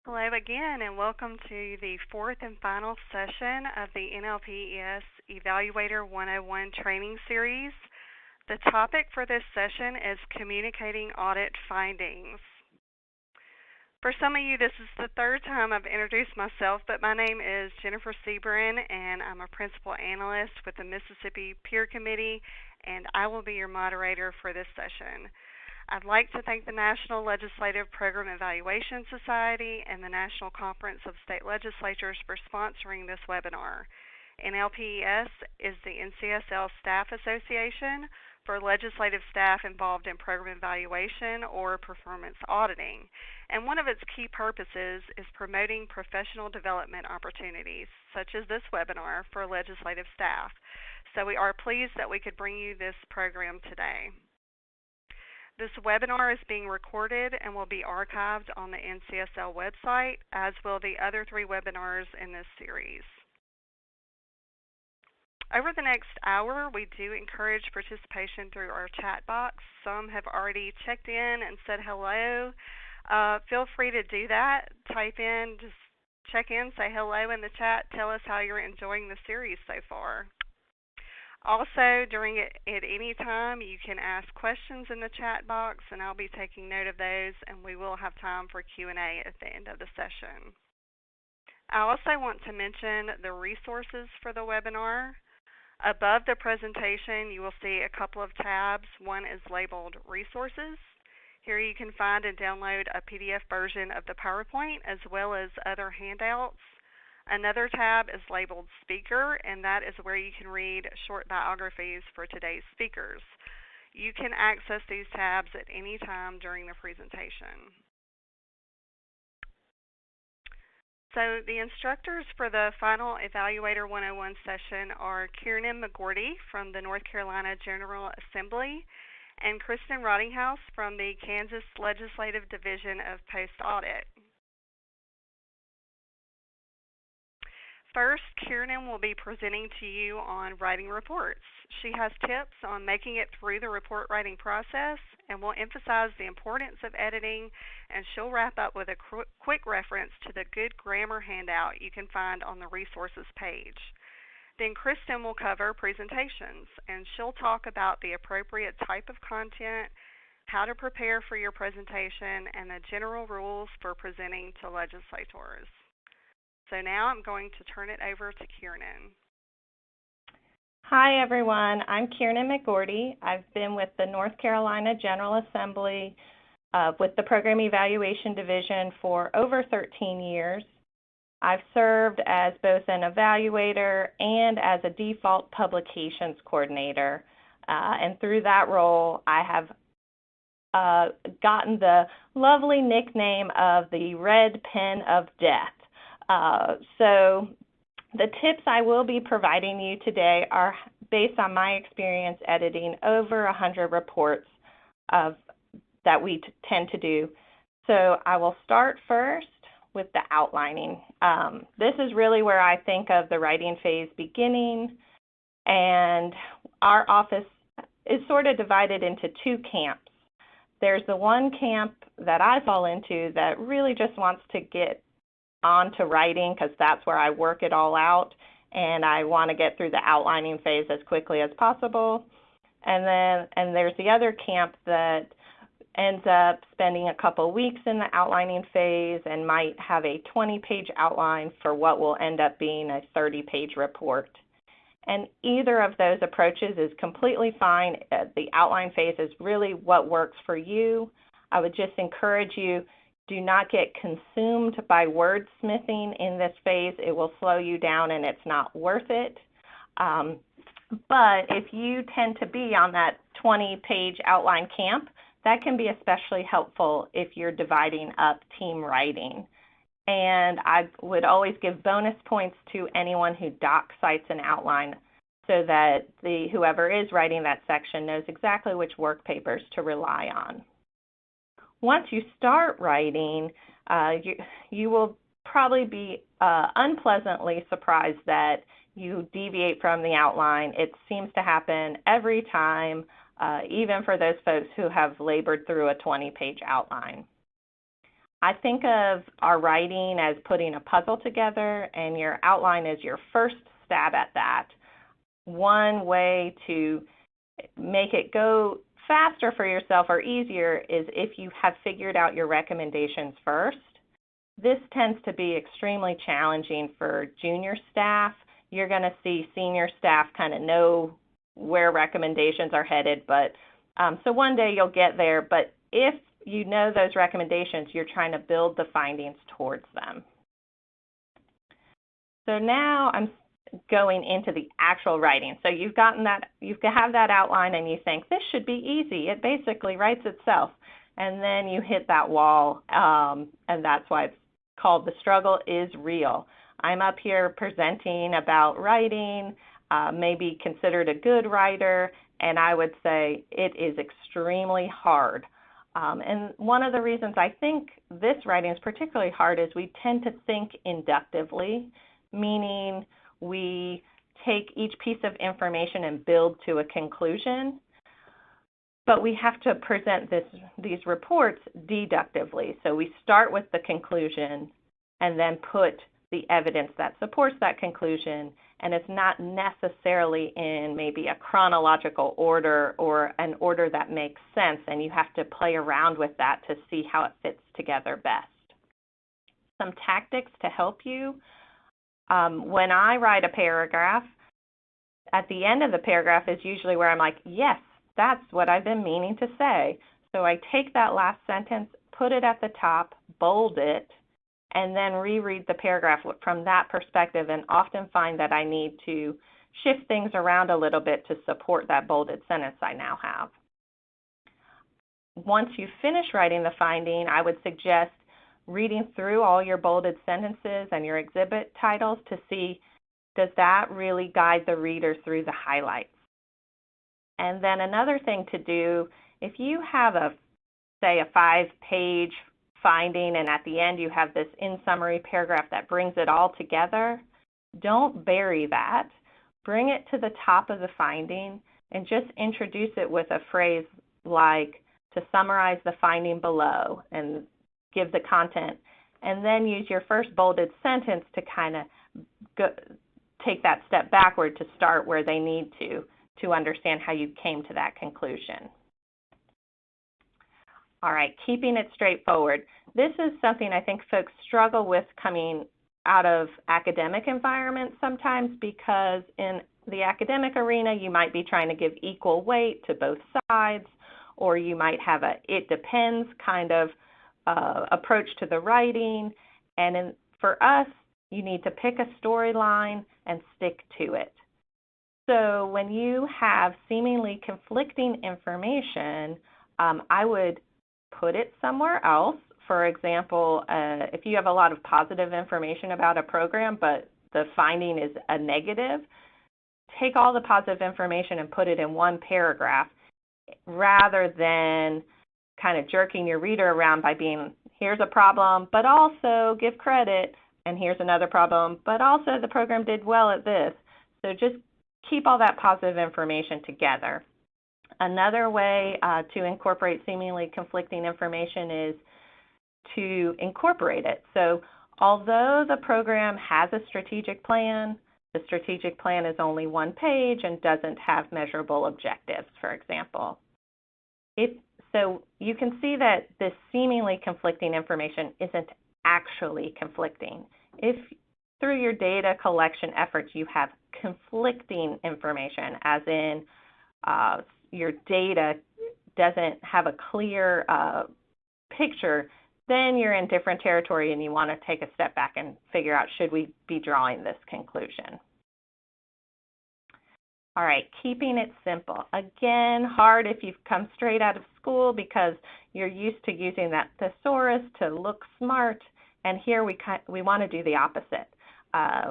Hello again, and welcome to the fourth and final session of the NLPES Evaluator 101 training series. The topic for this session is communicating audit findings. For some of you, this is the third time I've introduced myself, but my name is Jennifer Sebrin, and I'm a principal analyst with the Mississippi Peer Committee, and I will be your moderator for this session. I'd like to thank the National Legislative Program Evaluation Society and the National Conference of State Legislatures for sponsoring this webinar. NLPES is the NCSL Staff Association for legislative staff involved in program evaluation or performance auditing. And one of its key purposes is promoting professional development opportunities, such as this webinar, for legislative staff. So we are pleased that we could bring you this program today. This webinar is being recorded and will be archived on the NCSL website, as will the other three webinars in this series. Over the next hour, we do encourage participation through our chat box. Some have already checked in and said hello. Feel free to do that. Type in, just check in, say hello in the chat. Tell us how you're enjoying the series so far. Also, during it at any time, you can ask questions in the chat box, and I'll be taking note of those, and we will have time for Q&A at the end of the session. I also want to mention the resources for the webinar. Above the presentation, you will see a couple of tabs. One is labeled Resources. Here you can find and download a PDF version of the PowerPoint as well as other handouts. Another tab is labeled Speaker, and that is where you can read short biographies for today's speakers. You can access these tabs at any time during the presentation. So the instructors for the final Evaluator 101 session are Kiernan McGordy from the North Carolina General Assembly and Kristen Rottinghouse from the Kansas Legislative Division of Post Audit. First, Kiernan will be presenting to you on writing reports. She has tips on making it through the report writing process and will emphasize the importance of editing, and she'll wrap up with a quick reference to the good grammar handout you can find on the resources page. Then Kristen will cover presentations, and she'll talk about the appropriate type of content, how to prepare for your presentation, and the general rules for presenting to legislators. So now I'm going to turn it over to Kiernan. Hi, everyone. I'm Kiernan McGordy. I've been with the North Carolina General Assembly with the Program Evaluation Division for over 13 years. I've served as both an evaluator and as a default publications coordinator. And through that role, I have gotten the lovely nickname of the Red Pen of Death. So the tips I will be providing you today are based on my experience editing over 100 reports that we tend to do. So I will start first with the outlining. This is really where I think of the writing phase beginning, and our office is sort of divided into two camps. There's the one camp that I fall into that really just wants to get on to writing because that's where I work it all out, and I want to get through the outlining phase as quickly as possible. And there's the other camp that ends up spending a couple weeks in the outlining phase and might have a 20-page outline for what will end up being a 30-page report. And either of those approaches is completely fine. The outline phase is really what works for you. I would just encourage you, do not get consumed by wordsmithing in this phase. It will slow you down and it's not worth it. But if you tend to be on that 20-page outline camp, that can be especially helpful if you're dividing up team writing. And I would always give bonus points to anyone who doc cites an outline so that whoever is writing that section knows exactly which work papers to rely on. Once you start writing, you will probably be unpleasantly surprised that you deviate from the outline. It seems to happen every time, even for those folks who have labored through a 20-page outline. I think of our writing as putting a puzzle together, and your outline is your first stab at that. One way to make it go faster for yourself or easier is if you have figured out your recommendations first. This tends to be extremely challenging for junior staff. You're going to see senior staff kind of know where recommendations are headed, but so one day you'll get there, but if you know those recommendations, you're trying to build the findings towards them. So now I'm going into the actual writing. So you've gotten that, you have that outline and you think, this should be easy. It basically writes itself. And then you hit that wall, and that's why it's called The Struggle is Real. I'm up here presenting about writing, maybe considered a good writer, and I would say it is extremely hard. And one of the reasons I think this writing is particularly hard is we tend to think inductively, meaning we take each piece of information and build to a conclusion, but we have to present these reports deductively. So we start with the conclusion and then put the evidence that supports that conclusion, and it's not necessarily in maybe a chronological order or an order that makes sense, and you have to play around with that to see how it fits together best. Some tactics to help you. When I write a paragraph, at the end of the paragraph is usually where I'm like, yes, that's what I've been meaning to say. So I take that last sentence, put it at the top, bold it, and then reread the paragraph from that perspective, and often find that I need to shift things around a little bit to support that bolded sentence I now have. Once you finish writing the finding, I would suggest reading through all your bolded sentences and your exhibit titles to see, does that really guide the reader through the highlights? And then another thing to do, if you have say a 5-page finding and at the end you have this in-summary paragraph that brings it all together, don't bury that. Bring it to the top of the finding and just introduce it with a phrase like, to summarize the finding below, and give the content, and then use your first bolded sentence to kind of take that step backward to start where they need to understand how you came to that conclusion. All right, keeping it straightforward. This is something I think folks struggle with coming out of academic environments sometimes, because in the academic arena you might be trying to give equal weight to both sides, or you might have a it depends kind of approach to the writing, and for us, you need to pick a storyline and stick to it. So when you have seemingly conflicting information, I would put it somewhere else. For example, if you have a lot of positive information about a program, but the finding is a negative, take all the positive information and put it in one paragraph, rather than kind of jerking your reader around by being, here's a problem, but also give credit, and here's another problem, but also the program did well at this. So just keep all that positive information together. Another way to incorporate seemingly conflicting information is to incorporate it. So although the program has a strategic plan, the strategic plan is only one page and doesn't have measurable objectives, for example. So you can see that this seemingly conflicting information isn't actually conflicting. If through your data collection efforts you have conflicting information, as in your data doesn't have a clear picture, then you're in different territory and you want to take a step back and figure out, should we be drawing this conclusion? All right, keeping it simple. Again, hard if you've come straight out of school because you're used to using that thesaurus to look smart, and here we want to do the opposite.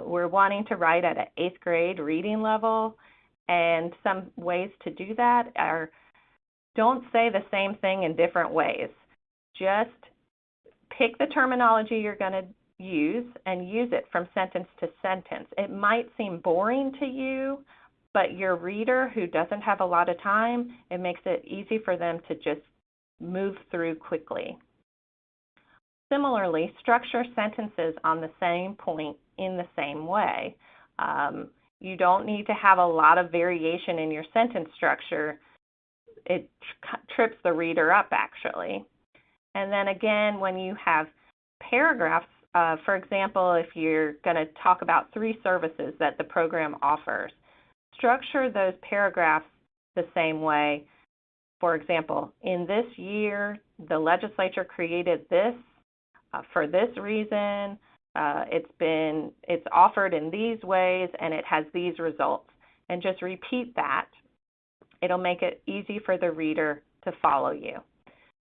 We're wanting to write at an 8th grade reading level, and some ways to do that are, don't say the same thing in different ways. Just pick the terminology you're going to use and use it from sentence to sentence. It might seem boring to you, but your reader who doesn't have a lot of time, it makes it easy for them to just move through quickly. similarly, structure sentences on the same point in the same way. You don't need to have a lot of variation in your sentence structure. It trips the reader up, actually. And then again, when you have paragraphs, for example, if you're going to talk about 3 services that the program offers, structure those paragraphs the same way. For example, in this year, the legislature created this for this reason. It's offered in these ways, and it has these results. And just repeat that. It'll make it easy for the reader to follow you.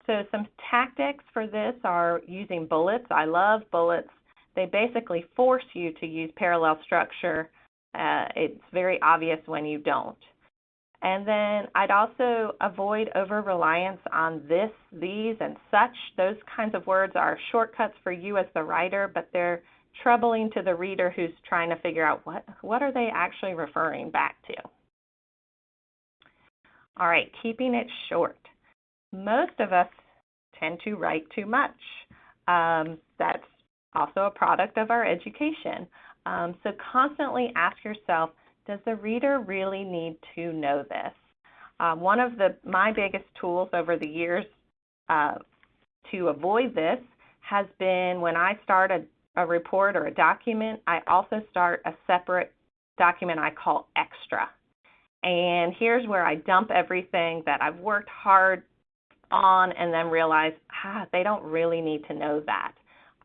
So some tactics for this are using bullets. I love bullets. They basically force you to use parallel structure. It's very obvious when you don't. And then I'd also avoid over-reliance on this, these, and such. Those kinds of words are shortcuts for you as the writer, but they're troubling to the reader who's trying to figure out what are they actually referring back to. All right, keeping it short. Most of us tend to write too much. That's also a product of our education. So constantly ask yourself, does the reader really need to know this? One of my biggest tools over the years to avoid this has been when I start a report or a document, I also start a separate document I call extra. And here's where I dump everything that I've worked hard on and then realize, they don't really need to know that.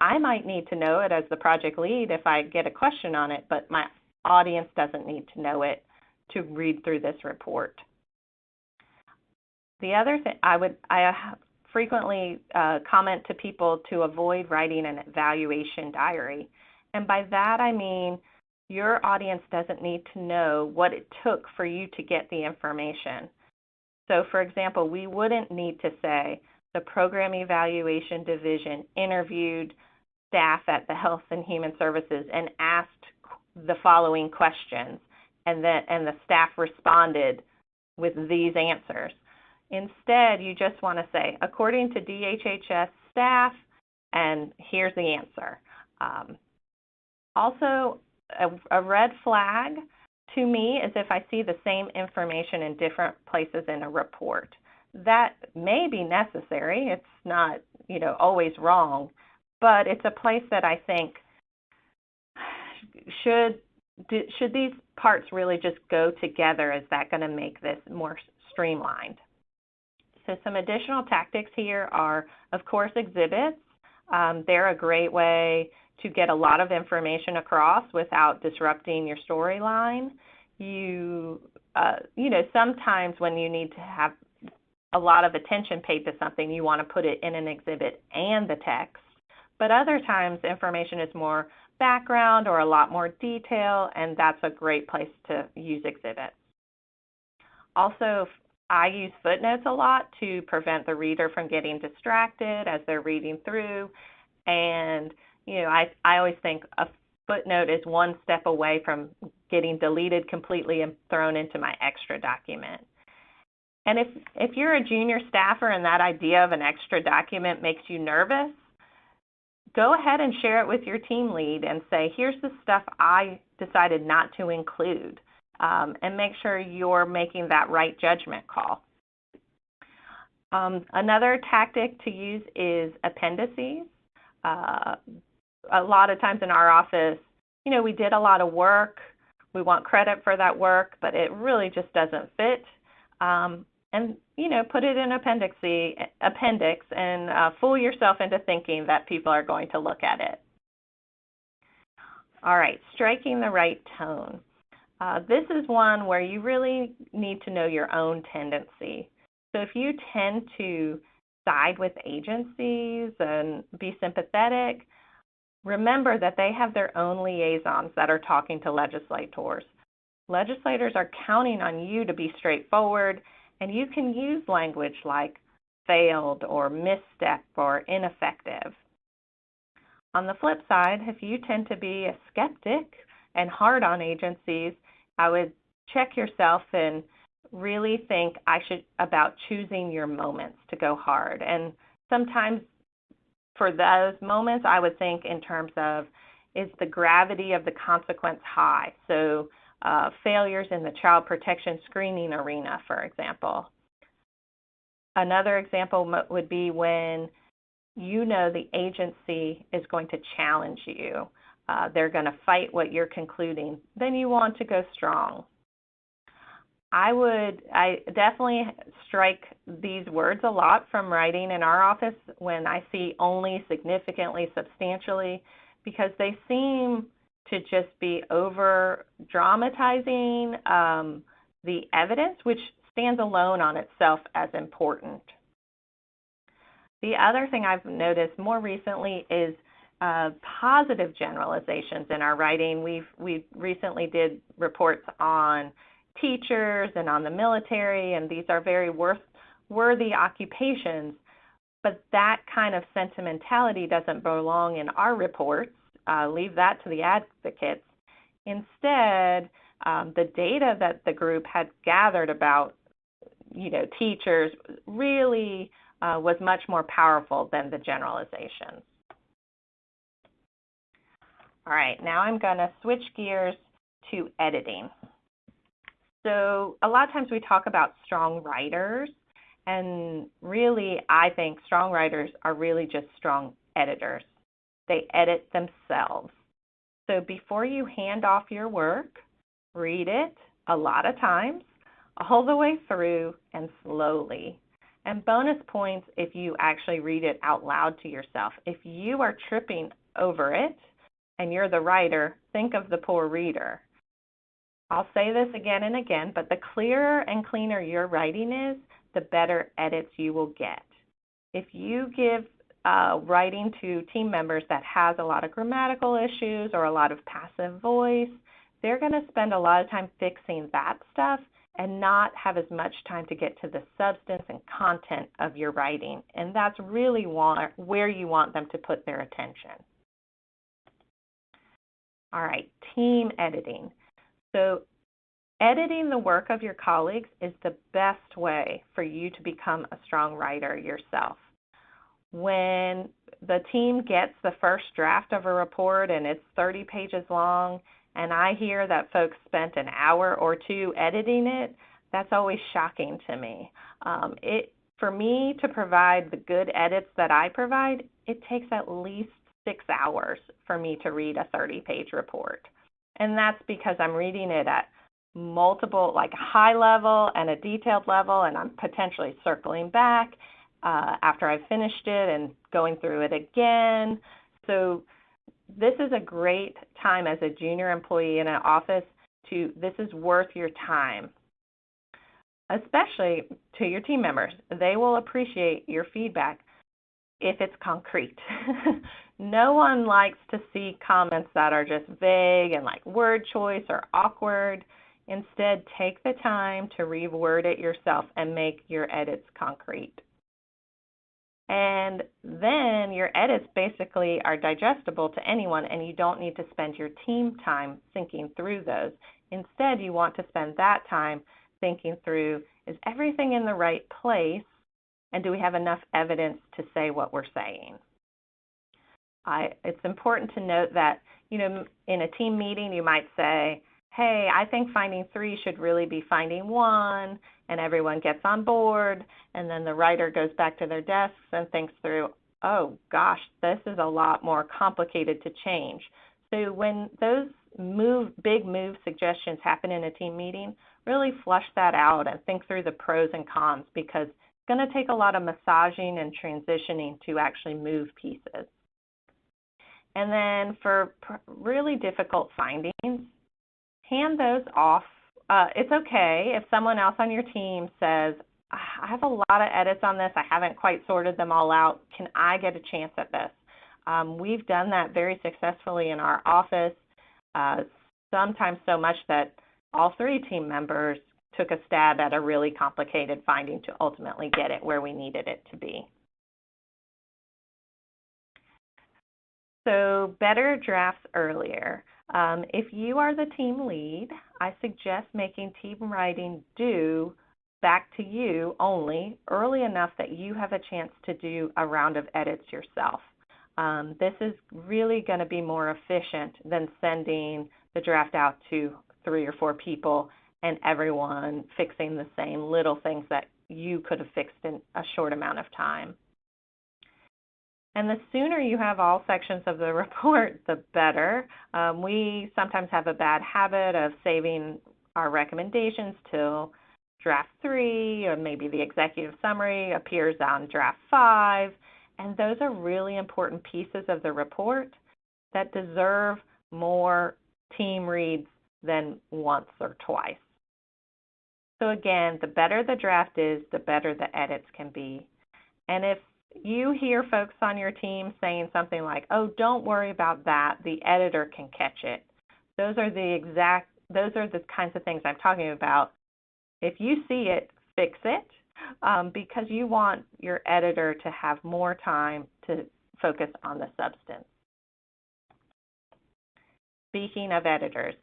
I might need to know it as the project lead if I get a question on it, but my audience doesn't need to know it to read through this report. The other thing, I frequently comment to people to avoid writing an evaluation diary. And by that I mean your audience doesn't need to know what it took for you to get the information. So for example, we wouldn't need to say the Program Evaluation Division interviewed staff at the Health and Human Services and asked the following questions, and the staff responded with these answers. Instead, you just want to say, according to DHHS staff, and here's the answer. Also, a red flag to me is if I see the same information in different places in a report. That may be necessary. It's not, always wrong, but it's a place that I think should these parts really just go together? Is that going to make this more streamlined? So some additional tactics here are, of course, exhibits. They're a great way to get a lot of information across without disrupting your storyline. Sometimes when you need to have a lot of attention paid to something, you want to put it in an exhibit and the text. But other times, information is more background or a lot more detail, and that's a great place to use exhibits. Also, I use footnotes a lot to prevent the reader from getting distracted as they're reading through. And, I always think a footnote is one step away from getting deleted completely and thrown into my extra document. And if you're a junior staffer and that idea of an extra document makes you nervous, go ahead and share it with your team lead and say, here's the stuff I decided not to include, and make sure you're making that right judgment call. Another tactic to use is appendices. A lot of times in our office, we did a lot of work. We want credit for that work, but it really just doesn't fit. And put it in appendix and fool yourself into thinking that people are going to look at it. All right, striking the right tone. This is one where you really need to know your own tendency. So if you tend to side with agencies and be sympathetic, remember that they have their own liaisons that are talking to legislators. Legislators are counting on you to be straightforward, and you can use language like failed or misstep or ineffective. On the flip side, if you tend to be a skeptic and hard on agencies, I would check yourself and really think about choosing your moments to go hard. And sometimes for those moments, I would think in terms of, is the gravity of the consequence high? So failures in the child protection screening arena, for example. Another example would be when you know the agency is going to challenge you. They're going to fight what you're concluding. Then you want to go strong. I definitely strike these words a lot from writing in our office when I see only, significantly, substantially, because they seem to just be over dramatizing the evidence, which stands alone on itself as important. The other thing I've noticed more recently is positive generalizations in our writing. We recently did reports on teachers and on the military, and these are very worthy occupations, but that kind of sentimentality doesn't belong in our reports. Leave that to the advocates. Instead, the data that the group had gathered about, teachers really was much more powerful than the generalizations. All right, now I'm going to switch gears to editing. So a lot of times we talk about strong writers, and really I think strong writers are really just strong editors. They edit themselves. So before you hand off your work, read it a lot of times, all the way through and slowly. And bonus points if you actually read it out loud to yourself. If you are tripping over it and you're the writer, think of the poor reader. I'll say this again and again, but the clearer and cleaner your writing is, the better edits you will get. If you give writing to team members that has a lot of grammatical issues or a lot of passive voice, they're going to spend a lot of time fixing that stuff and not have as much time to get to the substance and content of your writing. And that's really where you want them to put their attention. All right, team editing. So editing the work of your colleagues is the best way for you to become a strong writer yourself. When the team gets the first draft of a report and it's 30 pages long, and I hear that folks spent an hour or two editing it, that's always shocking to me. For me to provide the good edits that I provide, it takes at least 6 hours for me to read a 30-page report. And that's because I'm reading it at multiple, like high level and a detailed level, and I'm potentially circling back after I've finished it and going through it again. So this is a great time as a junior employee in an office this is worth your time, especially to your team members. They will appreciate your feedback if it's concrete. No one likes to see comments that are just vague and like word choice or awkward. Instead, take the time to reword it yourself and make your edits concrete. And then your edits basically are digestible to anyone, and you don't need to spend your team time thinking through those. Instead, you want to spend that time thinking through, is everything in the right place, and do we have enough evidence to say what we're saying? It's important to note that, in a team meeting, you might say, hey, I think finding 3 should really be finding 1, and everyone gets on board, and then the writer goes back to their desks and thinks through, oh gosh, this is a lot more complicated to change. So when those big move suggestions happen in a team meeting, really flush that out and think through the pros and cons, because it's going to take a lot of massaging and transitioning to actually move pieces. And then for really difficult findings, hand those off. It's okay if someone else on your team says, I have a lot of edits on this, I haven't quite sorted them all out, can I get a chance at this? We've done that very successfully in our office, sometimes so much that all 3 team members took a stab at a really complicated finding to ultimately get it where we needed it to be. So better drafts earlier. If you are the team lead, I suggest making team writing due back to you only early enough that you have a chance to do a round of edits yourself. This is really going to be more efficient than sending the draft out to 3 or 4 people and everyone fixing the same little things that you could have fixed in a short amount of time. And the sooner you have all sections of the report, the better. We sometimes have a bad habit of saving our recommendations till draft 3, or maybe the executive summary appears on draft 5. And those are really important pieces of the report that deserve more team reads than once or twice. So again, the better the draft is, the better the edits can be. And if you hear folks on your team saying something like, oh, don't worry about that, the editor can catch it. Those are the kinds of things I'm talking about. If you see it, fix it, because you want your editor to have more time to focus on the substance. Speaking of editors,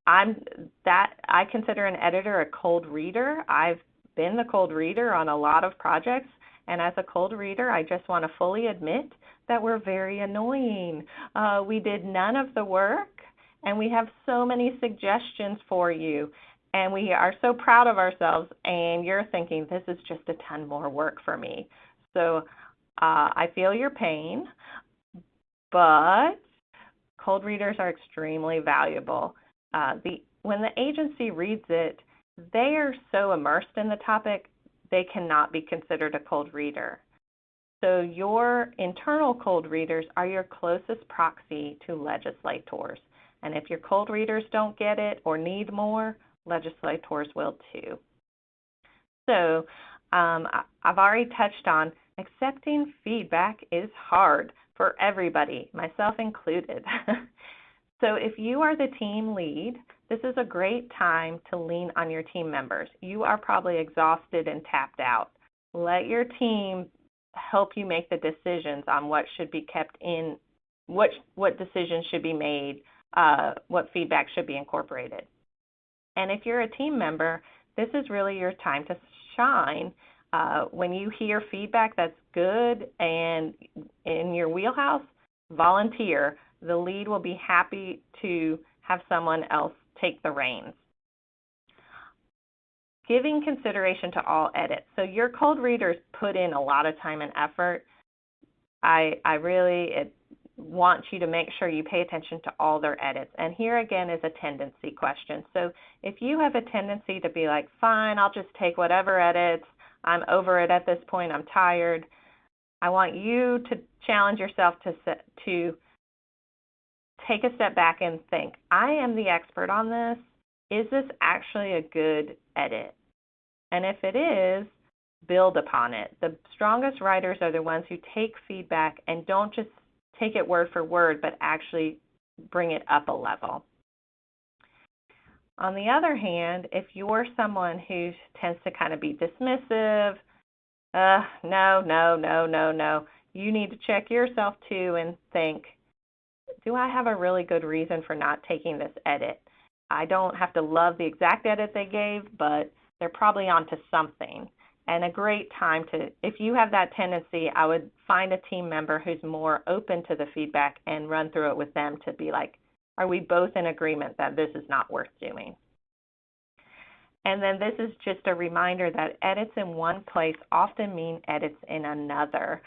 I consider an editor a cold reader. I've been the cold reader on a lot of projects, and as a cold reader, I just want to fully admit that we're very annoying. We did none of the work, and we have so many suggestions for you, and we are so proud of ourselves, and you're thinking, this is just a ton more work for me. So I feel your pain, but cold readers are extremely valuable. When the agency reads it, they are so immersed in the topic, they cannot be considered a cold reader. So your internal cold readers are your closest proxy to legislators. And if your cold readers don't get it or need more, legislators will too. So I've already touched on accepting feedback is hard for everybody, myself included. So if you are the team lead, this is a great time to lean on your team members. You are probably exhausted and tapped out. Let your team help you make the decisions on what should be kept in, what decisions should be made, what feedback should be incorporated. And if you're a team member, this is really your time to shine. When you hear feedback that's good and in your wheelhouse, volunteer. The lead will be happy to have someone else take the reins. Giving consideration to all edits. So your cold readers put in a lot of time and effort. I really want you to make sure you pay attention to all their edits. And here again is a tendency question. So if you have a tendency to be like, fine, I'll just take whatever edits, I'm over it at this point, I'm tired, I want you to challenge yourself to take a step back and think, I am the expert on this. Is this actually a good edit? And if it is, build upon it. The strongest writers are the ones who take feedback and don't just take it word for word, but actually bring it up a level. On the other hand, if you're someone who tends to kind of be dismissive, no, you need to check yourself too and think, do I have a really good reason for not taking this edit? I don't have to love the exact edit they gave, but they're probably onto something. And a great time to, if you have that tendency, I would find a team member who's more open to the feedback and run through it with them to be like, are we both in agreement that this is not worth doing? And then this is just a reminder that edits in one place often mean edits in another.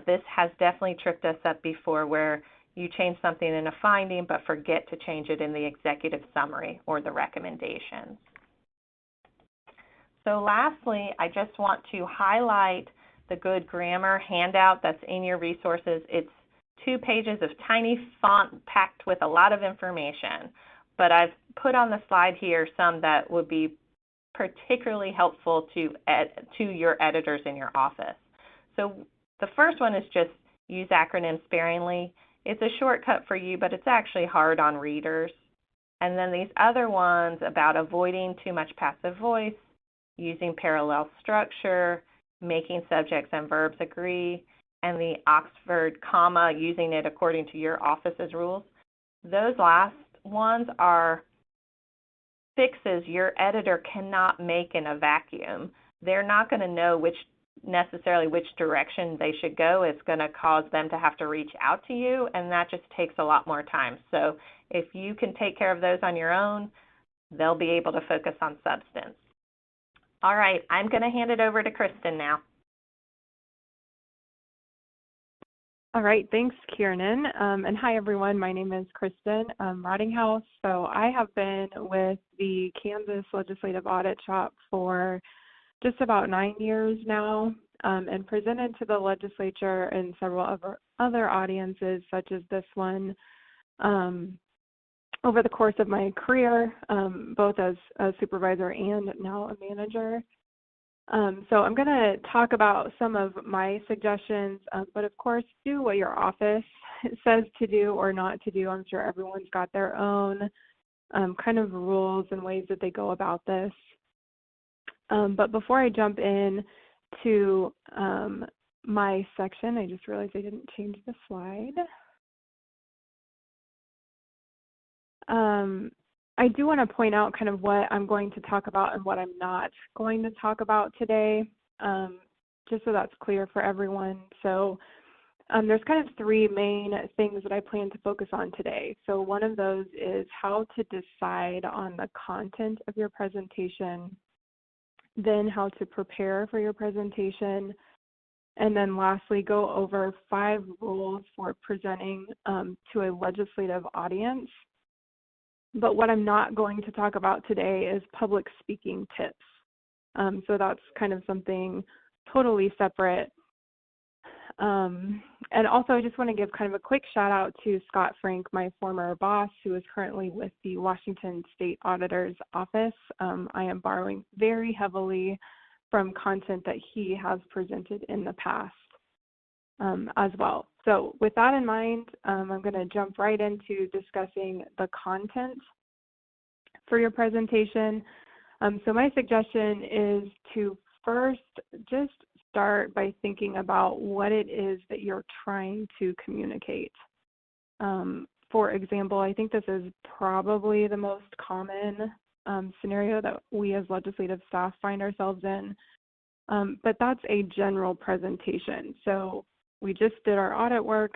This has definitely tripped us up before, where you change something in a finding but forget to change it in the executive summary or the recommendations. So lastly, I just want to highlight the Good Grammar handout that's in your resources. It's 2 pages of tiny font packed with a lot of information, but I've put on the slide here some that would be particularly helpful to your editors in your office. So the first one is just use acronyms sparingly. It's a shortcut for you, but it's actually hard on readers. And then these other ones about avoiding too much passive voice, using parallel structure, making subjects and verbs agree, and the Oxford comma, using it according to your office's rules. Those last ones are fixes your editor cannot make in a vacuum. They're not going to know which necessarily which direction they should go. It's going to cause them to have to reach out to you, and that just takes a lot more time. So if you can take care of those on your own, they'll be able to focus on substance. All right, I'm going to hand it over to Kristen now. All right, thanks, Kiernan. And hi, everyone. My name is Kristen Rottinghouse. So I have been with the Kansas Legislative Audit Shop for just about 9 years now, and presented to the legislature and several other audiences, such as this one, over the course of my career, both as a supervisor and now a manager. So I'm going to talk about some of my suggestions, but of course, do what your office says to do or not to do. I'm sure everyone's got their own kind of rules and ways that they go about this. But before I jump in to my section, I just realized I didn't change the slide. I do want to point out kind of what I'm going to talk about and what I'm not going to talk about today, just so that's clear for everyone. So there's kind of three main things that I plan to focus on today. So one of those is how to decide on the content of your presentation, then how to prepare for your presentation, and then lastly, go over 5 rules for presenting to a legislative audience. But what I'm not going to talk about today is public speaking tips. So that's kind of something totally separate. And also, I just want to give kind of a quick shout out to Scott Frank, my former boss, who is currently with the Washington State Auditor's Office. I am borrowing very heavily from content that he has presented in the past as well. So with that in mind, I'm going to jump right into discussing the content for your presentation. So my suggestion is to first just start by thinking about what it is that you're trying to communicate. For example, I think this is probably the most common scenario that we as legislative staff find ourselves in, but that's a general presentation. So we just did our audit work,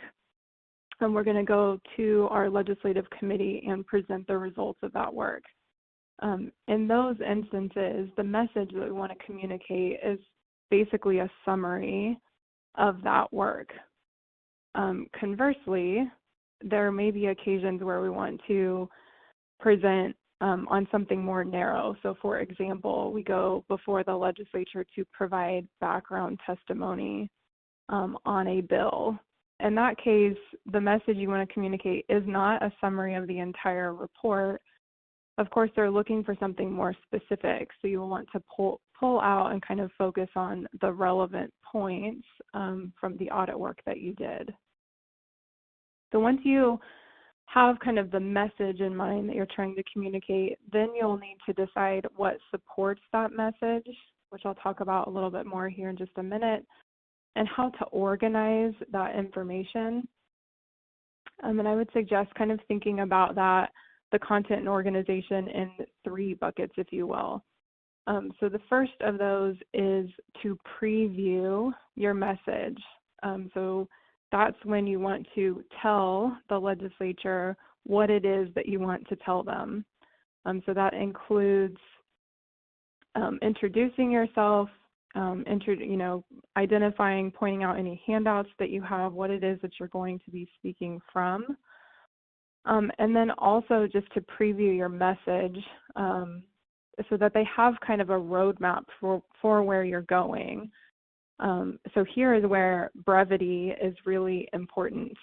and we're going to go to our legislative committee and present the results of that work. In those instances, the message that we want to communicate is basically a summary of that work. Conversely, there may be occasions where we want to present on something more narrow. So for example, we go before the legislature to provide background testimony on a bill. In that case, the message you want to communicate is not a summary of the entire report. Of course, they're looking for something more specific, so you will want to pull out and kind of focus on the relevant points from the audit work that you did. So once you have kind of the message in mind that you're trying to communicate, then you'll need to decide what supports that message, which I'll talk about a little bit more here in just a minute, and how to organize that information. And I would suggest kind of thinking about that, the content and organization, in 3 buckets, if you will. So the first of those is to preview your message. So that's when you want to tell the legislature what it is that you want to tell them. So that includes introducing yourself, identifying, pointing out any handouts that you have, what it is that you're going to be speaking from. And then also just to preview your message so that they have kind of a roadmap for where you're going. So here is where brevity is really important.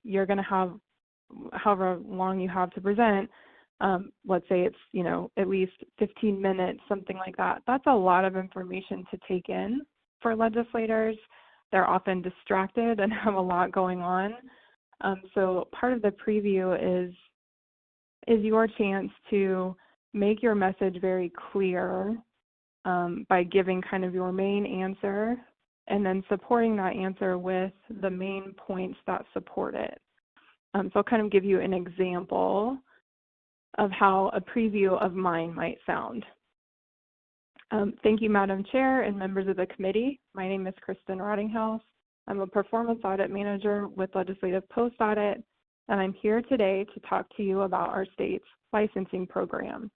You're going to have however long you have to present. Let's say it's, at least 15 minutes, something like that. That's a lot of information to take in for legislators. They're often distracted and have a lot going on. So part of the preview is your chance to make your message very clear by giving kind of your main answer and then supporting that answer with the main points that support it. So I'll kind of give you an example of how a preview of mine might sound. Thank you, Madam Chair and members of the committee. My name is Kristen Rottinghouse. I'm a performance audit manager with Legislative Post Audit, and I'm here today to talk to you about our state's licensing program.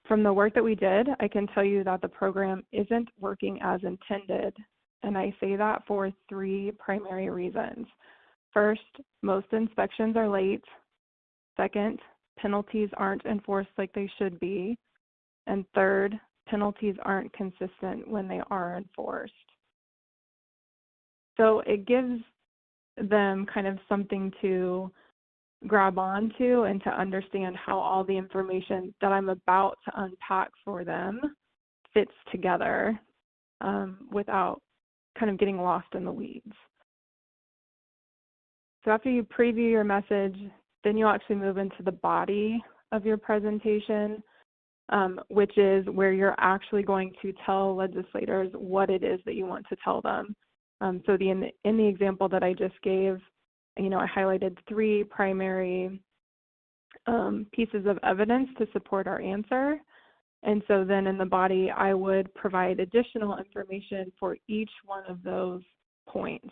From the work that we did, I can tell you that the program isn't working as intended, and I say that for 3 primary reasons. First, most inspections are late. Second, penalties aren't enforced like they should be. And third, penalties aren't consistent when they are enforced. So it gives them kind of something to grab onto and to understand how all the information that I'm about to unpack for them fits together without kind of getting lost in the weeds. So after you preview your message, then you'll actually move into the body of your presentation, which is where you're actually going to tell legislators what it is that you want to tell them. So in the example that I just gave, I highlighted 3 primary pieces of evidence to support our answer. And so then in the body, I would provide additional information for each one of those points.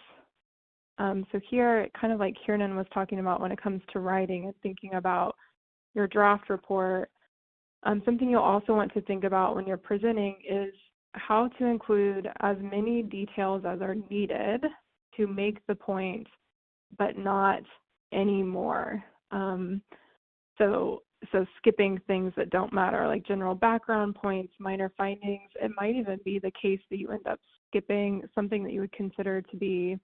So here, kind of like Kiernan was talking about when it comes to writing and thinking about your draft report, something you'll also want to think about when you're presenting is how to include as many details as are needed to make the point, but not any more. So skipping things that don't matter, like general background points, minor findings. It might even be the case that you end up skipping something that you would consider to be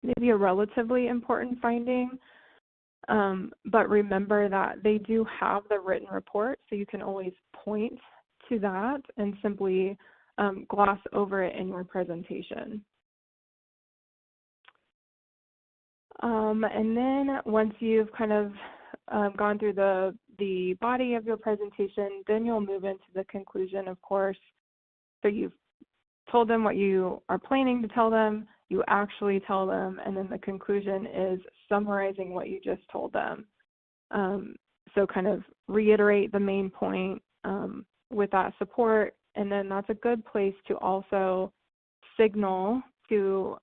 maybe a relatively important finding. But remember that they do have the written report, so you can always point to that and simply gloss over it in your presentation. And then once you've kind of gone through the body of your presentation, then you'll move into the conclusion, of course. So you've told them what you are planning to tell them, you actually tell them, and then the conclusion is summarizing what you just told them. So kind of reiterate the main point with that support, and then that's a good place to also signal to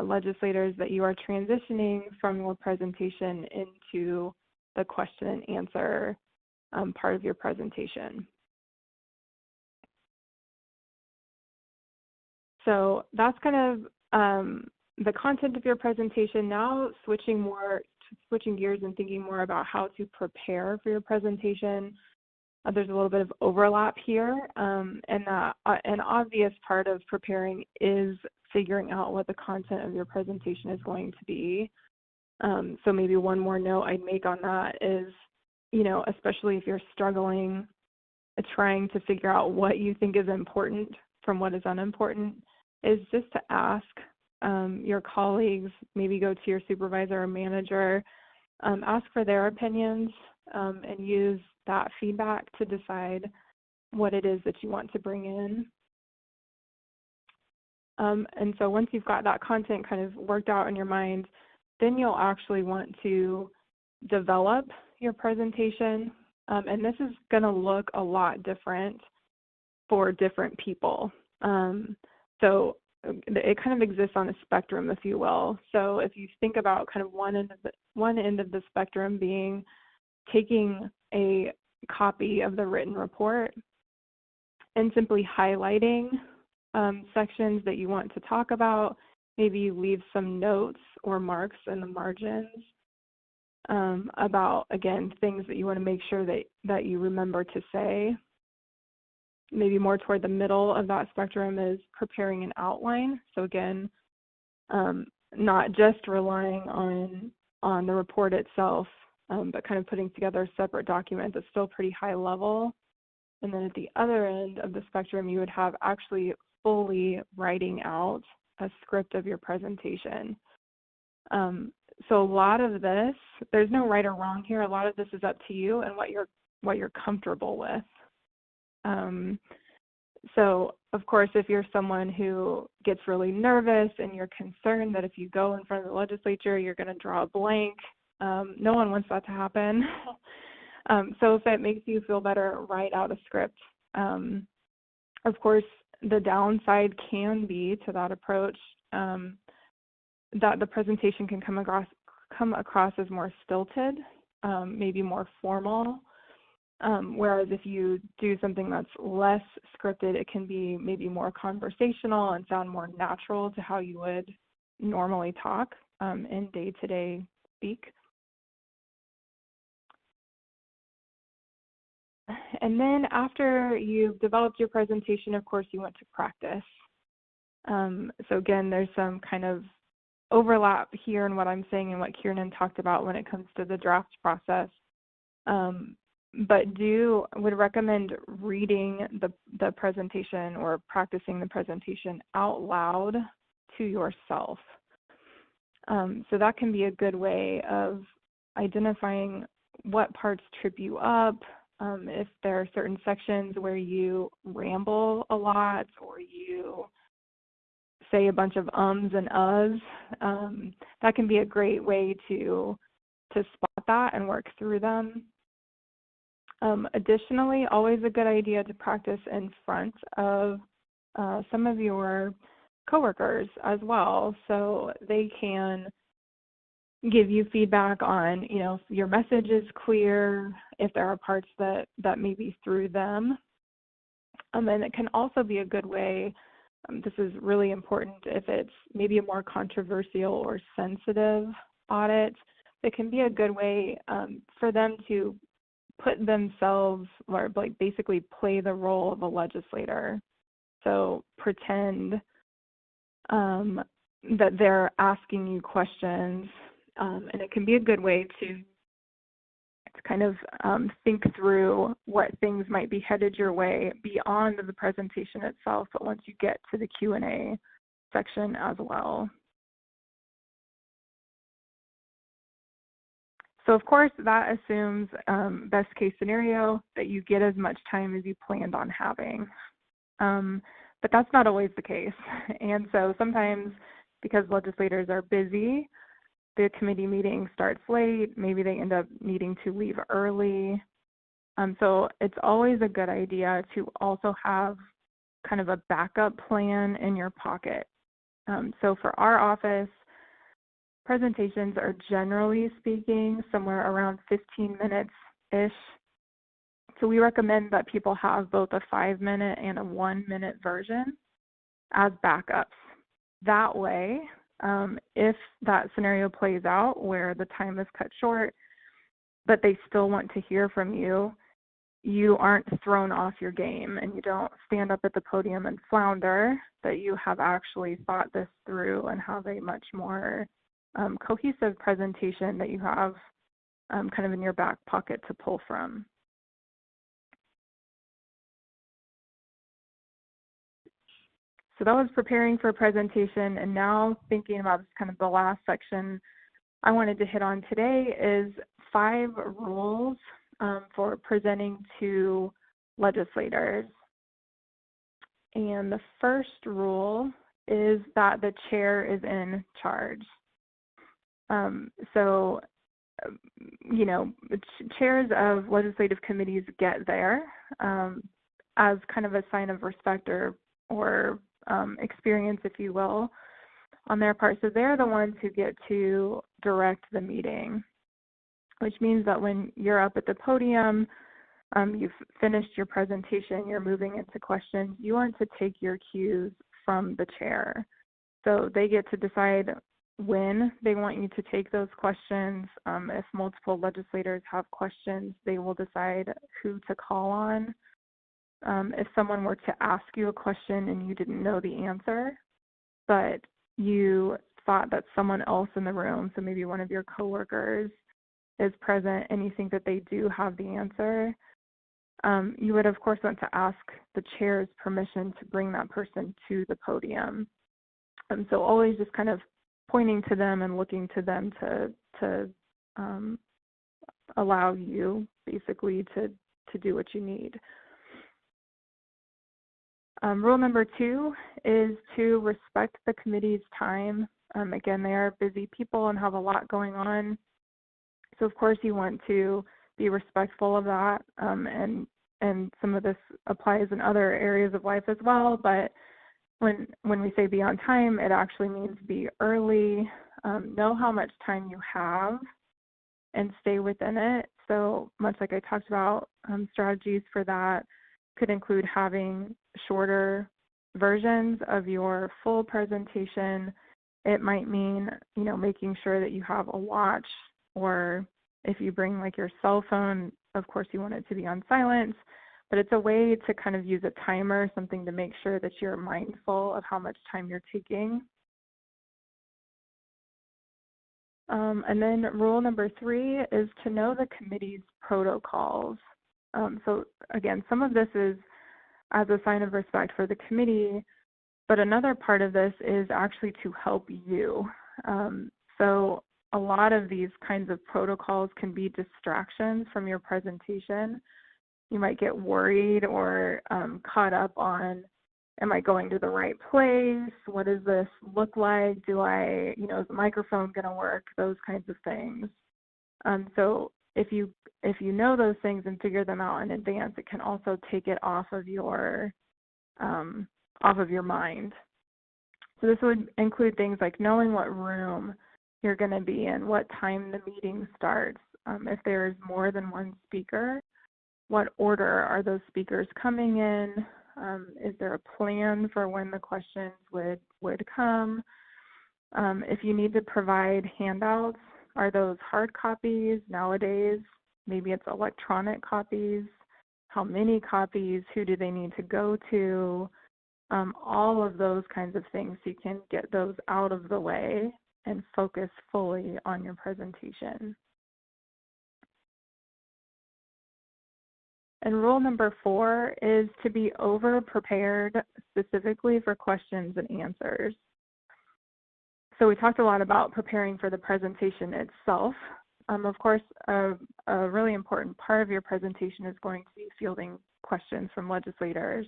legislators that you are transitioning from your presentation into the question and answer part of your presentation. So that's kind of the content of your presentation. Now switching gears and thinking more about how to prepare for your presentation. There's a little bit of overlap here, and an obvious part of preparing is figuring out what the content of your presentation is going to be. So maybe one more note I'd make on that is, especially if you're struggling trying to figure out what you think is important from what is unimportant, is just to ask your colleagues, maybe go to your supervisor or manager, ask for their opinions, and use that feedback to decide what it is that you want to bring in. And so once you've got that content kind of worked out in your mind, then you'll actually want to develop your presentation. And this is going to look a lot different for different people. So it kind of exists on a spectrum, if you will. So if you think about kind of one end of the spectrum being taking a copy of the written report and simply highlighting sections that you want to talk about. Maybe you leave some notes or marks in the margins about, again, things that you want to make sure that you remember to say. Maybe more toward the middle of that spectrum is preparing an outline. So again, not just relying on the report itself, but kind of putting together a separate document that's still pretty high level. And then at the other end of the spectrum, you would have actually fully writing out a script of your presentation. So a lot of this, there's no right or wrong here. A lot of this is up to you and what you're comfortable with. So of course, if you're someone who gets really nervous and you're concerned that if you go in front of the legislature, you're going to draw a blank, no one wants that to happen. So if it makes you feel better, write out a script. Of course, the downside can be to that approach that the presentation can come across as more stilted, maybe more formal. Whereas if you do something that's less scripted, it can be maybe more conversational and sound more natural to how you would normally talk in day-to-day speak. And then after you've developed your presentation, of course, you want to practice. So again, there's some kind of overlap here in what I'm saying and what Kiernan talked about when it comes to the draft process. But would recommend reading the presentation or practicing the presentation out loud to yourself. So that can be a good way of identifying what parts trip you up, if there are certain sections where you ramble a lot or you say a bunch of ums and uhs. That can be a great way to spot that and work through them. Additionally, always a good idea to practice in front of some of your coworkers as well, so they can give you feedback on, if your message is clear, if there are parts that maybe threw them. And it can also be a good way, this is really important if it's maybe a more controversial or sensitive audit, it can be a good way for them to put themselves, or basically play the role of a legislator. So pretend that they're asking you questions, and it can be a good way to kind of think through what things might be headed your way beyond the presentation itself, but once you get to the Q&A section as well. So of course that assumes best case scenario that you get as much time as you planned on having. But that's not always the case. And so sometimes because legislators are busy, the committee meeting starts late, maybe they end up needing to leave early. So it's always a good idea to also have kind of a backup plan in your pocket. So for our office, presentations are generally speaking somewhere around 15 minutes-ish. So we recommend that people have both a 5-minute and a 1-minute version as backups. That way, if that scenario plays out where the time is cut short, but they still want to hear from you, you aren't thrown off your game and you don't stand up at the podium and flounder, that you have actually thought this through and have a much more cohesive presentation that you have kind of in your back pocket to pull from. So that was preparing for a presentation, and now thinking about kind of the last section I wanted to hit on today is 5 rules for presenting to legislators. And the first rule is that the chair is in charge. Chairs of legislative committees get there as kind of a sign of respect or experience, if you will, on their part. So they're the ones who get to direct the meeting, which means that when you're up at the podium, you've finished your presentation, you're moving into questions, you aren't to take your cues from the chair. So they get to decide when they want you to take those questions. If multiple legislators have questions, they will decide who to call on. If someone were to ask you a question and you didn't know the answer, but you thought that someone else in the room, so maybe one of your coworkers, is present and you think that they do have the answer, you would of course want to ask the chair's permission to bring that person to the podium. So always just kind of pointing to them and looking to them to allow you basically to do what you need. Rule number 2 is to respect the committee's time. Again, they are busy people and have a lot going on. So of course you want to be respectful of that and and some of this applies in other areas of life as well, but when we say be on time, it actually means be early, know how much time you have, and stay within it. So much like I talked about, strategies for that could include having shorter versions of your full presentation. It might mean, making sure that you have a watch, or if you bring like your cell phone, of course you want it to be on silent, but it's a way to kind of use a timer, something to make sure that you're mindful of how much time you're taking. And then rule number 3 is to know the committee's protocols. So again, some of this is as a sign of respect for the committee, but another part of this is actually to help you. So a lot of these kinds of protocols can be distractions from your presentation. You might get worried or caught up on, am I going to the right place? What does this look like? Is the microphone going to work? Those kinds of things. So if you know those things and figure them out in advance, it can also take it off of your mind. So this would include things like knowing what room you're going to be in, what time the meeting starts, if there's more than one speaker, what order are those speakers coming in, is there a plan for when the questions would come, if you need to provide handouts, are those hard copies nowadays? Maybe it's electronic copies. How many copies? Who do they need to go to? All of those kinds of things, you can get those out of the way and focus fully on your presentation. And rule number 4 is to be over-prepared specifically for questions and answers. So we talked a lot about preparing for the presentation itself. Of course, a really important part of your presentation is going to be fielding questions from legislators.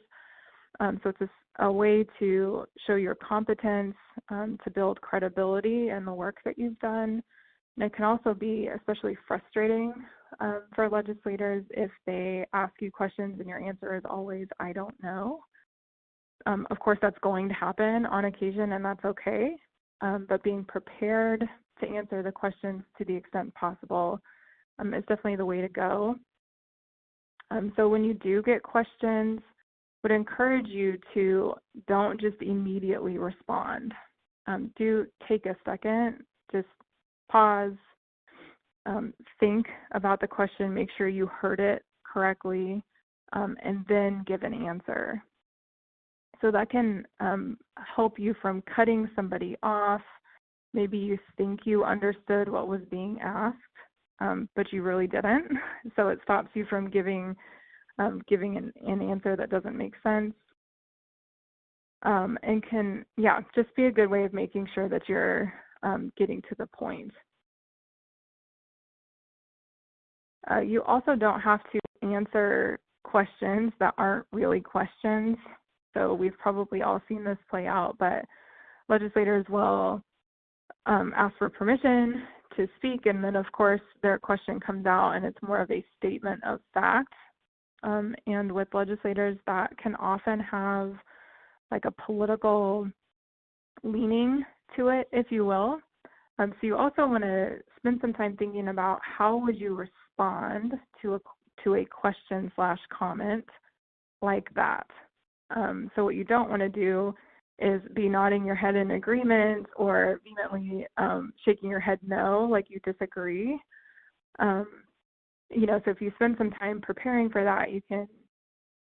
So it's a way to show your competence, to build credibility in the work that you've done. And it can also be especially frustrating for legislators if they ask you questions and your answer is always, I don't know. Of course, that's going to happen on occasion, and that's okay. But being prepared to answer the questions to the extent possible is definitely the way to go. So when you do get questions, would encourage you to don't just immediately respond. Do take a second, just pause, think about the question, make sure you heard it correctly, and then give an answer. So that can help you from cutting somebody off. Maybe you think you understood what was being asked, but you really didn't. So it stops you from giving an answer that doesn't make sense. And can, just be a good way of making sure that you're getting to the point. You also don't have to answer questions that aren't really questions. So we've probably all seen this play out, but legislators will ask for permission to speak, and then of course their question comes out and it's more of a statement of fact. And with legislators, that can often have like a political leaning to it, if you will. So you also want to spend some time thinking about how would you respond to a question/comment like that. So what you don't want to do is be nodding your head in agreement or vehemently shaking your head no, like you disagree. So if you spend some time preparing for that, you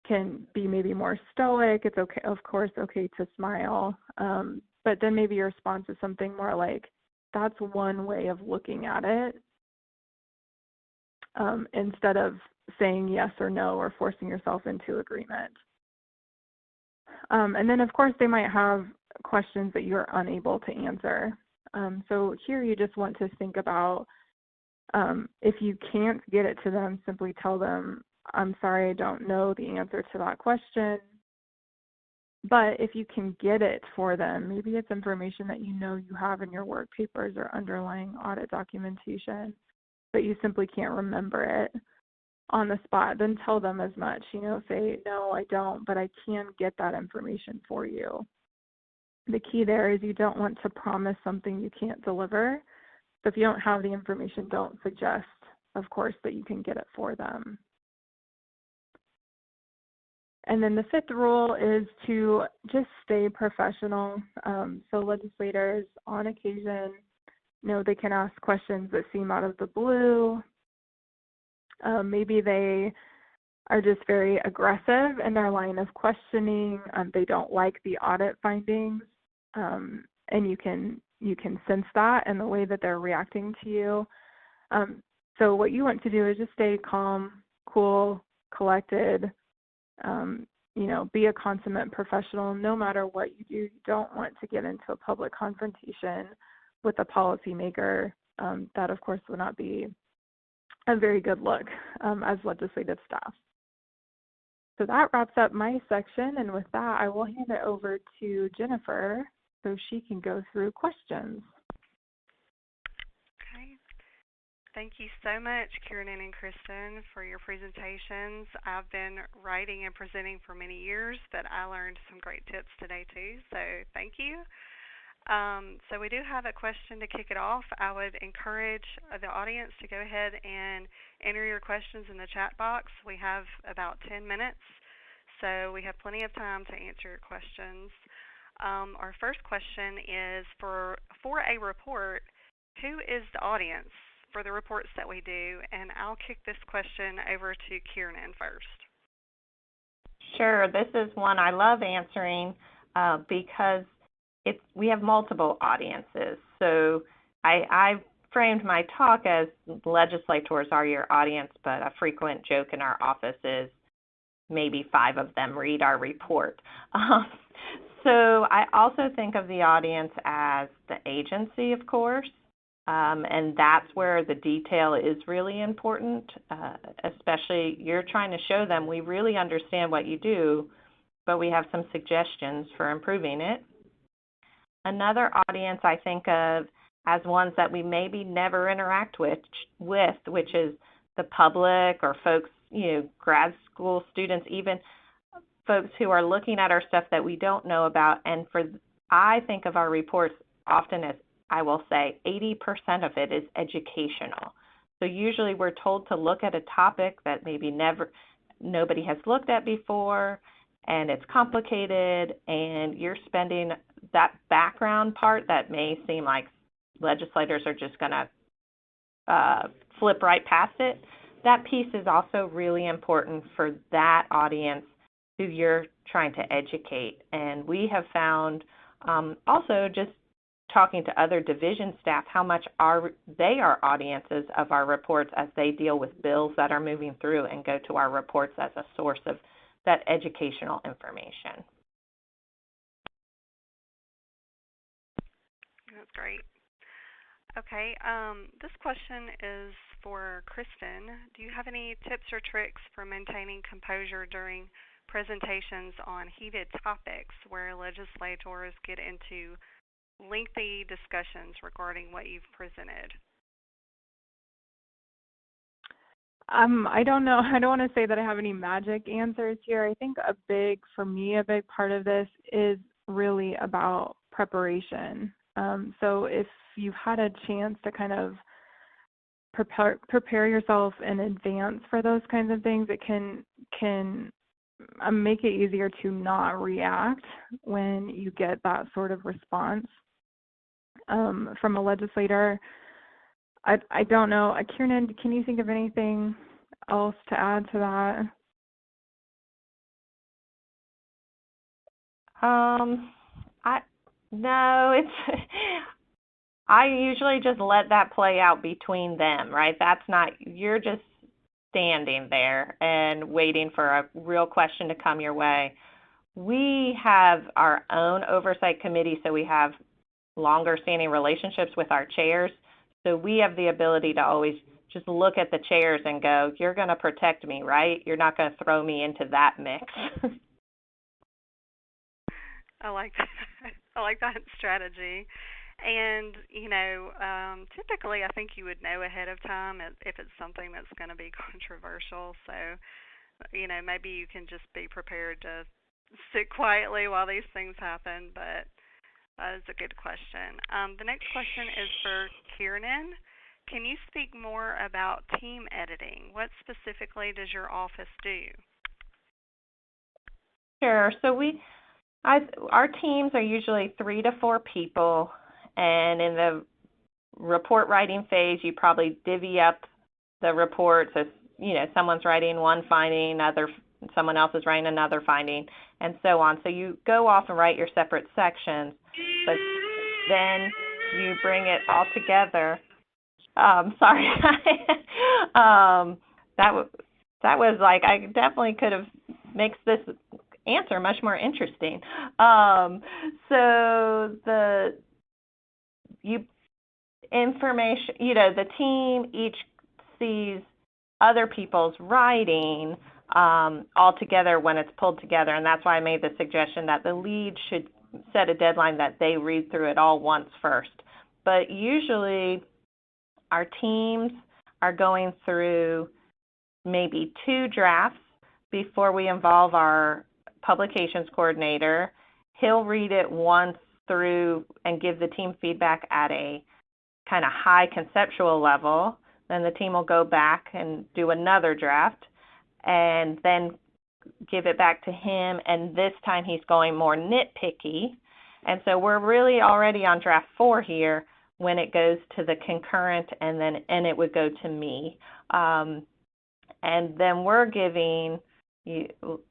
can be maybe more stoic. It's okay, of course, okay to smile, but then maybe your response is something more like, that's one way of looking at it, instead of saying yes or no or forcing yourself into agreement. And then, of course, they might have questions that you're unable to answer. So here you just want to think about, if you can't get it to them, simply tell them, I'm sorry, I don't know the answer to that question. But if you can get it for them, maybe it's information that you have in your work papers or underlying audit documentation, but you simply can't remember it. on the spot, then tell them as much. Say, no, I don't, but I can get that information for you. The key there is you don't want to promise something you can't deliver. So if you don't have the information, don't suggest, of course, that you can get it for them. And then the fifth rule is to just stay professional. So legislators, on occasion, they can ask questions that seem out of the blue. Maybe they are just very aggressive in their line of questioning. They don't like the audit findings, and you can sense that in the way that they're reacting to you. So what you want to do is just stay calm, cool, collected. Be a consummate professional. No matter what you do, you don't want to get into a public confrontation with a policymaker. That, of course, would not be a very good look as legislative staff. So that wraps up my section, and with that, I will hand it over to Jennifer so she can go through questions. Okay. Thank you so much, Kiernan and Kristen, for your presentations. I've been writing and presenting for many years, but I learned some great tips today too, so thank you. So we do have a question to kick it off. I would encourage the audience to go ahead and enter your questions in the chat box. We have about 10 minutes, so we have plenty of time to answer your questions. Our first question is for a report, who is the audience for the reports that we do? And I'll kick this question over to Kiernan first. Sure. This is one I love answering because we have multiple audiences. So I framed my talk as legislators are your audience, but a frequent joke in our office is maybe 5 of them read our report. So I also think of the audience as the agency, of course, and that's where the detail is really important, especially you're trying to show them we really understand what you do, but we have some suggestions for improving it. Another audience I think of as ones that we maybe never interact with, which is the public or folks, grad school students, even folks who are looking at our stuff that we don't know about. And I think of our reports often as, I will say, 80% of it is educational. So usually we're told to look at a topic that maybe nobody has looked at before, and it's complicated, and you're spending that background part that may seem like legislators are just going to flip right past it. That piece is also really important for that audience who you're trying to educate. And we have found also just talking to other division staff how much they are audiences of our reports as they deal with bills that are moving through and go to our reports as a source of that educational information. That's great. Okay, this question is for Kristen. Do you have any tips or tricks for maintaining composure during presentations on heated topics where legislators get into lengthy discussions regarding what you've presented? I don't know. I don't want to say that I have any magic answers here. I think a big part of this is really about preparation. So if you've had a chance to kind of prepare yourself in advance for those kinds of things, it can make it easier to not react when you get that sort of response from a legislator. I don't know. Kiernan, can you think of anything else to add to that? I usually just let that play out between them, right? You're just standing there and waiting for a real question to come your way. We have our own oversight committee, so we have longer standing relationships with our chairs. So we have the ability to always just look at the chairs and go, you're going to protect me, right? You're not going to throw me into that mix. I like that. I like that strategy. And, typically I think you would know ahead of time if it's something that's going to be controversial. So, maybe you can just be prepared to sit quietly while these things happen. But that is a good question. The next question is for Kiernan. Can you speak more about team editing? What specifically does your office do? Sure. So our teams are usually 3 to 4 people, and in the report writing phase, you probably divvy up the report. So, someone's writing one finding, someone else is writing another finding, and so on. So you go off and write your separate sections, but then you bring it all together. Sorry. That was like, I definitely could have makes this answer much more interesting. So the team each sees other people's writing all together when it's pulled together, and that's why I made the suggestion that the lead should set a deadline that they read through it all once first. But usually our teams are going through maybe 2 drafts before we involve our publications coordinator. He'll read it once through and give the team feedback at a kind of high conceptual level. Then the team will go back and do another draft and then give it back to him, and this time he's going more nitpicky. And so we're really already on draft 4 here when it goes to the concurrent, and it would go to me. And then we're giving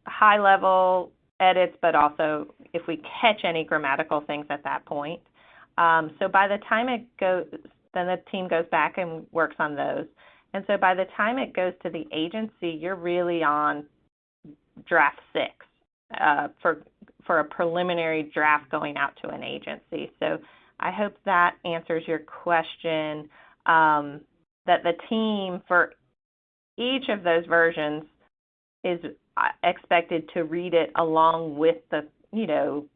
high-level edits, but also if we catch any grammatical things at that point. So by the time it goes, then the team goes back and works on those. And so by the time it goes to the agency, you're really on draft 6 for a preliminary draft going out to an agency. So I hope that answers your question, that the team for each of those versions is expected to read it along with the,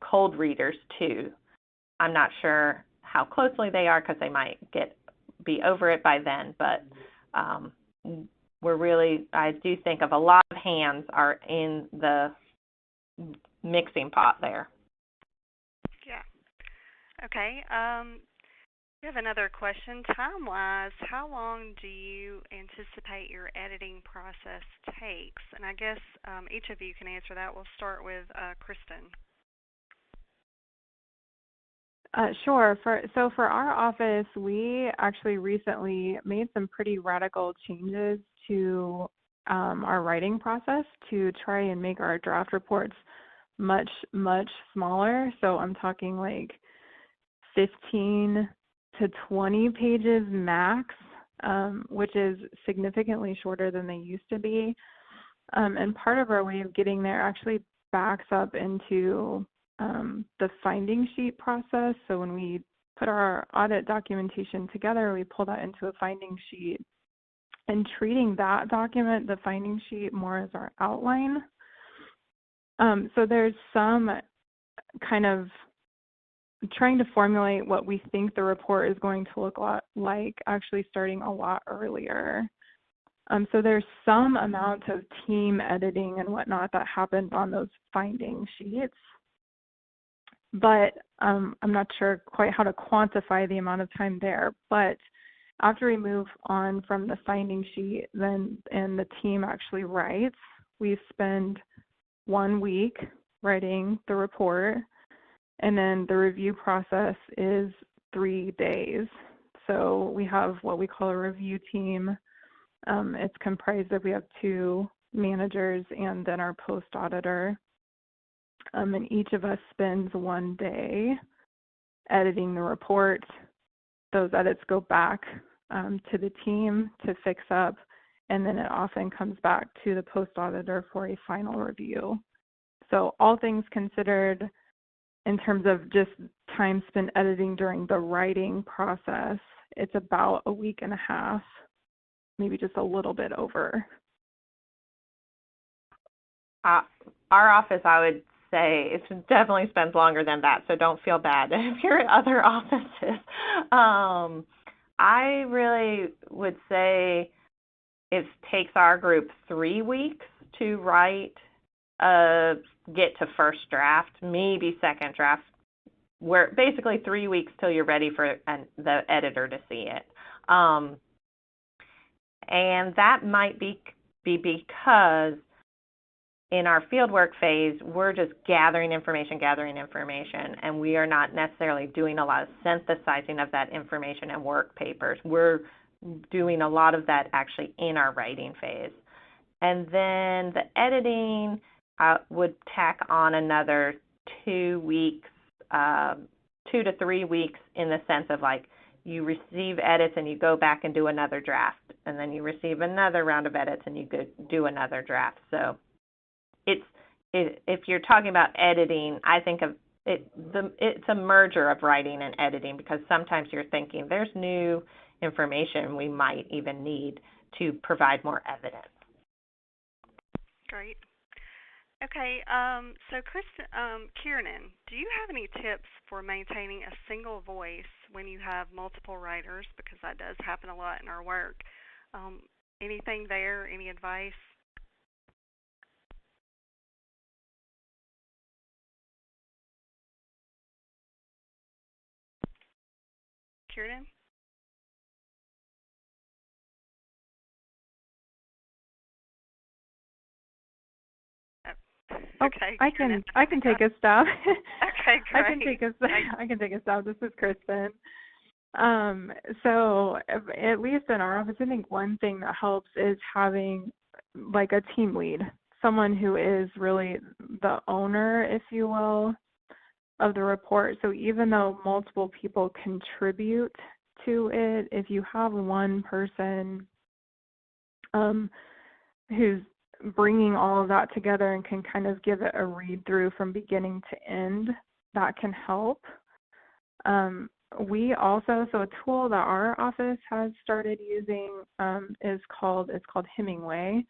cold readers too. I'm not sure how closely they are because they might be over it by then, but I do think of a lot of hands are in the mixing pot there. Yeah. Okay. We have another question. Time-wise, how long do you anticipate your editing process takes? And I guess each of you can answer that. We'll start with Kristen. Sure. For our office, we actually recently made some pretty radical changes to our writing process to try and make our draft reports much, much smaller. So I'm talking like 15 to 20 pages max, which is significantly shorter than they used to be. And part of our way of getting there actually backs up into the finding sheet process. So when we put our audit documentation together, we pull that into a finding sheet and treating that document, the finding sheet, more as our outline. So there's some kind of trying to formulate what we think the report is going to look like actually starting a lot earlier. So there's some amount of team editing and whatnot that happens on those finding sheets. But I'm not sure quite how to quantify the amount of time there. But after we move on from the finding sheet, and the team actually writes, we spend 1 week writing the report, and then the review process is 3 days. So we have what we call a review team. It's comprised of, we have 2 managers and then our post auditor. And each of us spends 1 day editing the report. Those edits go back to the team to fix up, and then it often comes back to the post auditor for a final review. So all things considered, in terms of just time spent editing during the writing process, it's about 1.5 weeks, maybe just a little bit over. Our office, I would say it definitely spends longer than that, so don't feel bad if you're at other offices. I really would say it takes our group 3 weeks to write, get to first draft, maybe second draft, where basically 3 weeks till you're ready for the editor to see it. And that might be because in our fieldwork phase, we're just gathering information, and we are not necessarily doing a lot of synthesizing of that information in work papers. We're doing a lot of that actually in our writing phase. And then the editing would tack on another 2 weeks, 2 to 3 weeks, in the sense of like you receive edits and you go back and do another draft, and then you receive another round of edits and you go do another draft. So if you're talking about editing, I think of it's a merger of writing and editing, because sometimes you're thinking there's new information we might even need to provide more evidence. Great. Okay, so Kiernan, do you have any tips for maintaining a single voice when you have multiple writers? Because that does happen a lot in our work. Anything there? Any advice? Kiernan? Okay. I can take a stab. Okay, great. I can take a stab. This is Kristen. So at least in our office, I think one thing that helps is having like a team lead, someone who is really the owner, if you will, of the report. So even though multiple people contribute to it, if you have one person who's bringing all of that together and can kind of give it a read through from beginning to end, that can help. We also, so a tool that our office has started using it's called Hemingway,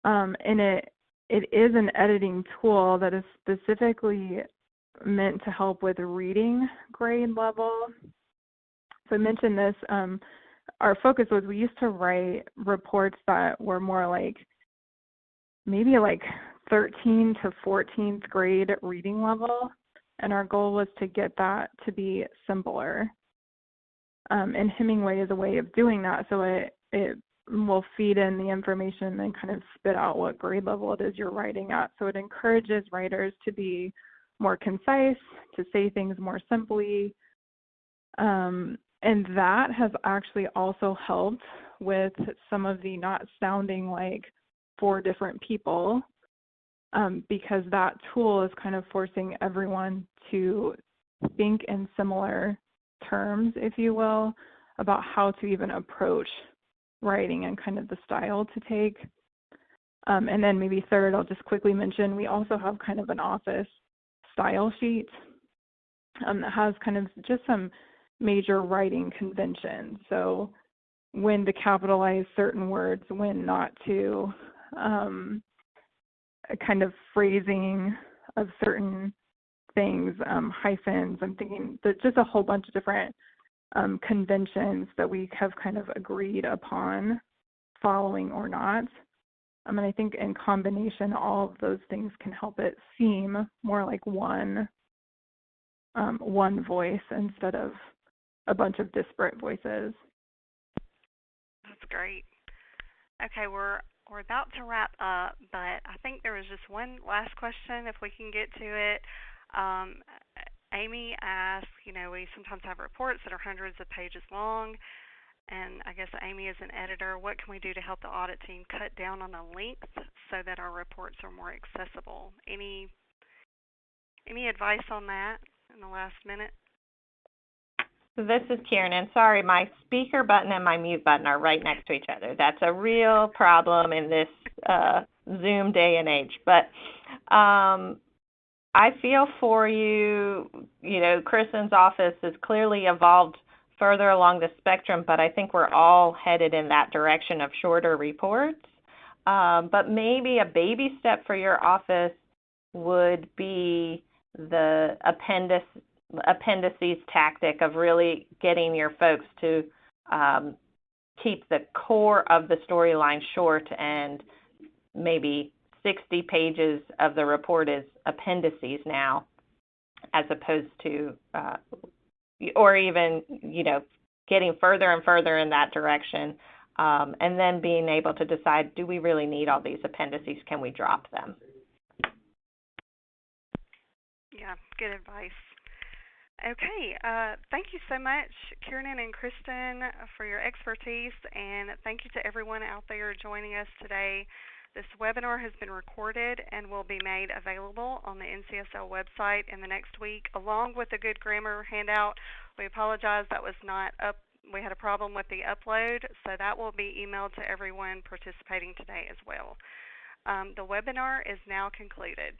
and it is an editing tool that is specifically meant to help with reading grade level. So I mentioned this. Our focus was we used to write reports that were more like maybe like 13th to 14th grade reading level, and our goal was to get that to be simpler. And Hemingway is a way of doing that, so it will feed in the information and kind of spit out what grade level it is you're writing at. So it encourages writers to be more concise, to say things more simply, and that has actually also helped with some of the not sounding like 4 different people, because that tool is kind of forcing everyone to think in similar terms, if you will, about how to even approach writing and kind of the style to take. And then maybe third, I'll just quickly mention, we also have kind of an office style sheet that has kind of just some major writing conventions. So when to capitalize certain words, when not to, kind of phrasing of certain things, hyphens. I'm thinking there's just a whole bunch of different conventions that we have kind of agreed upon following or not. And I think in combination, all of those things can help it seem more like one voice instead of a bunch of disparate voices. That's great. Okay, we're about to wrap up, but I think there was just one last question, if we can get to it. Amy asked, we sometimes have reports that are hundreds of pages long, and I guess Amy is an editor. What can we do to help the audit team cut down on the length so that our reports are more accessible? Any advice on that in the last minute? So this is Kiernan. Sorry, my speaker button and my mute button are right next to each other. That's a real problem in this Zoom day and age. But I feel for you. Kristen's office has clearly evolved further along the spectrum, but I think we're all headed in that direction of shorter reports. But maybe a baby step for your office would be the appendices tactic of really getting your folks to keep the core of the storyline short, and maybe 60 pages of the report is appendices now, as opposed to, or even, getting further and further in that direction, and then being able to decide, do we really need all these appendices? Can we drop them? Yeah, good advice. Okay, thank you so much, Kiernan and Kristen, for your expertise, and thank you to everyone out there joining us today. This webinar has been recorded and will be made available on the NCSL website in the next week, along with a good grammar handout. We apologize that was not up. We had a problem with the upload, so that will be emailed to everyone participating today as well. The webinar is now concluded.